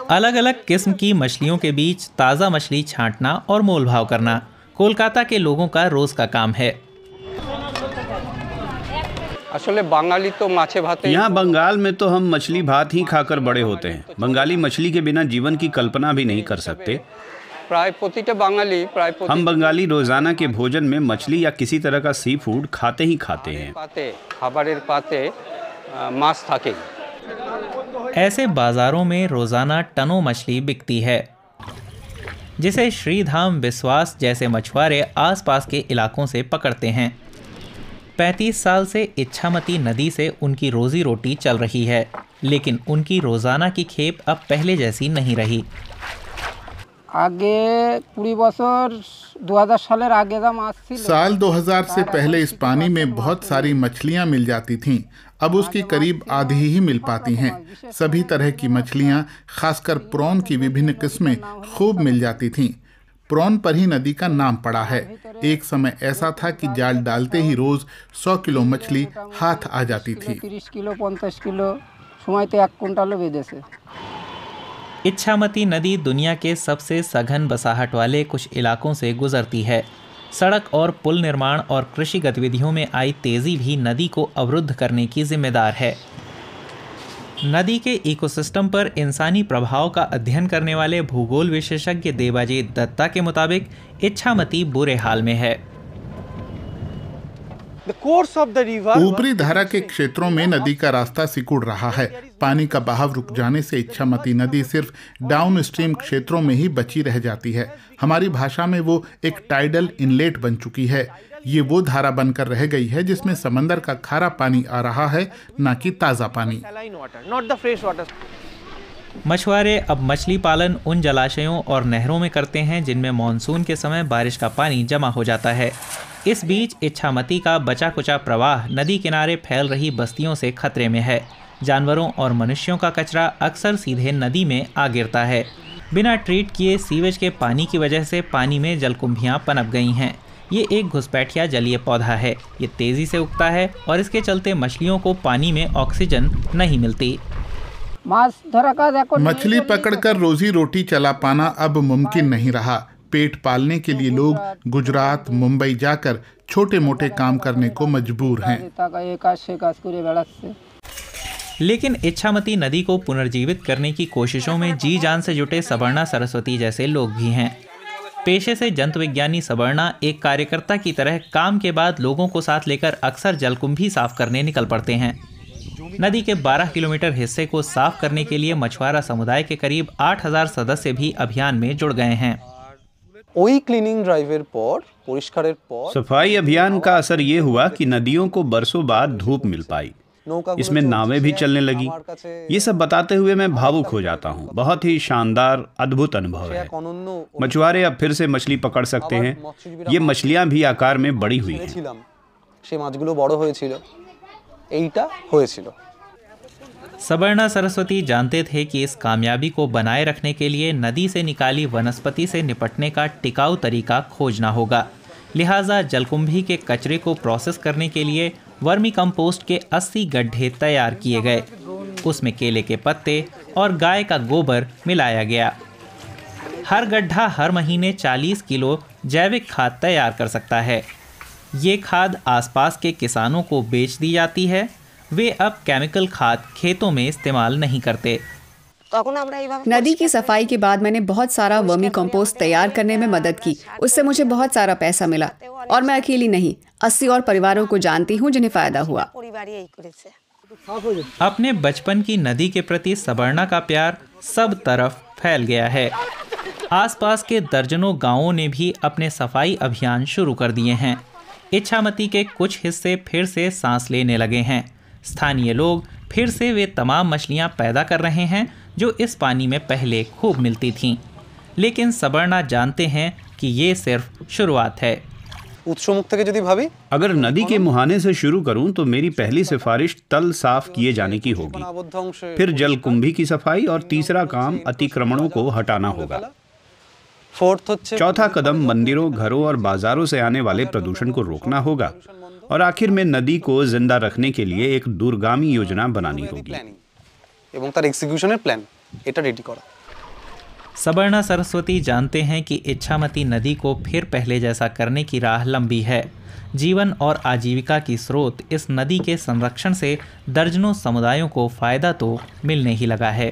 अलग अलग किस्म की मछलियों के बीच ताज़ा मछली छांटना और मोलभाव करना कोलकाता के लोगों का रोज का काम है। यहाँ बंगाल में तो हम मछली भात ही खाकर बड़े होते हैं। बंगाली मछली के बिना जीवन की कल्पना भी नहीं कर सकते। हम बंगाली रोजाना के भोजन में मछली या किसी तरह का सी फूड खाते ही खाते हैं। ऐसे बाजारों में रोजाना टनों मछली बिकती है, जिसे श्रीधाम विश्वास जैसे मछुआरे आसपास के इलाकों से पकड़ते हैं। 35 साल से इच्छामती नदी से उनकी रोजी रोटी चल रही है, लेकिन उनकी रोजाना की खेप अब पहले जैसी नहीं रही। आगे 20 बছর 2000 सालेर आगे दा माछ थी। साल 2000 से पहले इस पानी में बहुत सारी मछलियां मिल जाती थीं। अब उसकी करीब आधी ही मिल पाती हैं। सभी तरह की मछलियां, खासकर प्रॉन की विभिन्न किस्में खूब मिल जाती थीं। प्रॉन पर ही नदी का नाम पड़ा है। एक समय ऐसा था कि जाल डालते ही रोज 100 किलो मछली हाथ आ जाती थी। 30 किलो 50 किलो সময়তে 1 কুইন্টালও বেঁধেছে। इच्छामती नदी दुनिया के सबसे सघन बसाहट वाले कुछ इलाकों से गुजरती है। सड़क और पुल निर्माण और कृषि गतिविधियों में आई तेज़ी भी नदी को अवरुद्ध करने की जिम्मेदार है। नदी के इकोसिस्टम पर इंसानी प्रभाव का अध्ययन करने वाले भूगोल विशेषज्ञ देवाजीत दत्ता के मुताबिक इच्छामती बुरे हाल में है। ऊपरी धारा के क्षेत्रों में नदी का रास्ता सिकुड़ रहा है। पानी का बहाव रुक जाने से इच्छामती नदी सिर्फ डाउन स्ट्रीम क्षेत्रों में ही बची रह जाती है। हमारी भाषा में वो एक टाइडल इनलेट बन चुकी है। ये वो धारा बनकर रह गई है जिसमें समंदर का खारा पानी आ रहा है, न कि ताज़ा पानी। मछुआरे अब मछली पालन उन जलाशयों और नहरों में करते हैं जिनमें मानसून के समय बारिश का पानी जमा हो जाता है। इस बीच इच्छामती का बचा कुचा प्रवाह नदी किनारे फैल रही बस्तियों से खतरे में है। जानवरों और मनुष्यों का कचरा अक्सर सीधे नदी में आ गिरता है। बिना ट्रीट किए सीवेज के पानी की वजह से पानी में जलकुंभियां पनप गई हैं। ये एक घुसपैठिया जलीय पौधा है। ये तेज़ी से उगता है और इसके चलते मछलियों को पानी में ऑक्सीजन नहीं मिलती। मछली पकड़कर रोजी रोटी चला पाना अब मुमकिन नहीं रहा। पेट पालने के लिए लोग गुजरात, मुंबई जाकर छोटे मोटे काम करने को मजबूर हैं। लेकिन इच्छामती नदी को पुनर्जीवित करने की कोशिशों में जी जान से जुटे सवर्णा सरस्वती जैसे लोग भी हैं। पेशे से जंतु विज्ञानी सवर्णा एक कार्यकर्ता की तरह काम के बाद लोगों को साथ लेकर अक्सर जलकुंभी साफ करने निकल पड़ते हैं। नदी के 12 किलोमीटर हिस्से को साफ करने के लिए मछुआरा समुदाय के करीब 8000 सदस्य भी अभियान में जुड़ गए हैं। सफाई अभियान का असर ये हुआ कि नदियों को बरसों बाद धूप मिल पाई। इसमें नावें भी चलने लगी। ये सब बताते हुए मैं भावुक हो जाता हूँ। बहुत ही शानदार, अद्भुत अनुभव है। मछुआरे अब फिर से मछली पकड़ सकते हैं। ये मछलियाँ भी आकार में बड़ी हुई हैं। सवर्णा सरस्वती जानते थे कि इस कामयाबी को बनाए रखने के लिए नदी से निकाली वनस्पति से निपटने का टिकाऊ तरीका खोजना होगा। लिहाजा जलकुंभी के कचरे को प्रोसेस करने के लिए वर्मी कंपोस्ट के 80 गड्ढे तैयार किए गए। उसमें केले के पत्ते और गाय का गोबर मिलाया गया। हर गड्ढा हर महीने 40 किलो जैविक खाद तैयार कर सकता है। ये खाद आसपास के किसानों को बेच दी जाती है। वे अब केमिकल खाद खेतों में इस्तेमाल नहीं करते। नदी की सफाई के बाद मैंने बहुत सारा वर्मी कंपोस्ट तैयार करने में मदद की। उससे मुझे बहुत सारा पैसा मिला और मैं अकेली नहीं, 80 और परिवारों को जानती हूँ जिन्हें फायदा हुआ। अपने बचपन की नदी के प्रति सवर्णा का प्यार सब तरफ फैल गया है। आसपास के दर्जनों गांवों ने भी अपने सफाई अभियान शुरू कर दिए हैं। इच्छामती के कुछ हिस्से फिर से सांस लेने लगे हैं। स्थानीय लोग फिर से वे तमाम मछलियां पैदा कर रहे हैं जो इस पानी में पहले खूब मिलती थीं। लेकिन सवर्णा जानते हैं कि ये सिर्फ शुरुआत है। अगर नदी के मुहाने से शुरू करूं तो मेरी पहली सिफारिश तल साफ किए जाने की होगी। फिर जलकुंभी की सफाई और तीसरा काम अतिक्रमणों को हटाना होगा। चौथा कदम मंदिरों, घरों और बाजारों से आने वाले प्रदूषण को रोकना होगा। और आखिर में नदी को जिंदा रखने के लिए एक दूरगामी योजना बनानी होगी। सवर्णा सरस्वती जानते हैं कि इच्छामती नदी को फिर पहले जैसा करने की राह लंबी है। जीवन और आजीविका की स्रोत इस नदी के संरक्षण से दर्जनों समुदायों को फायदा तो मिलने ही लगा है।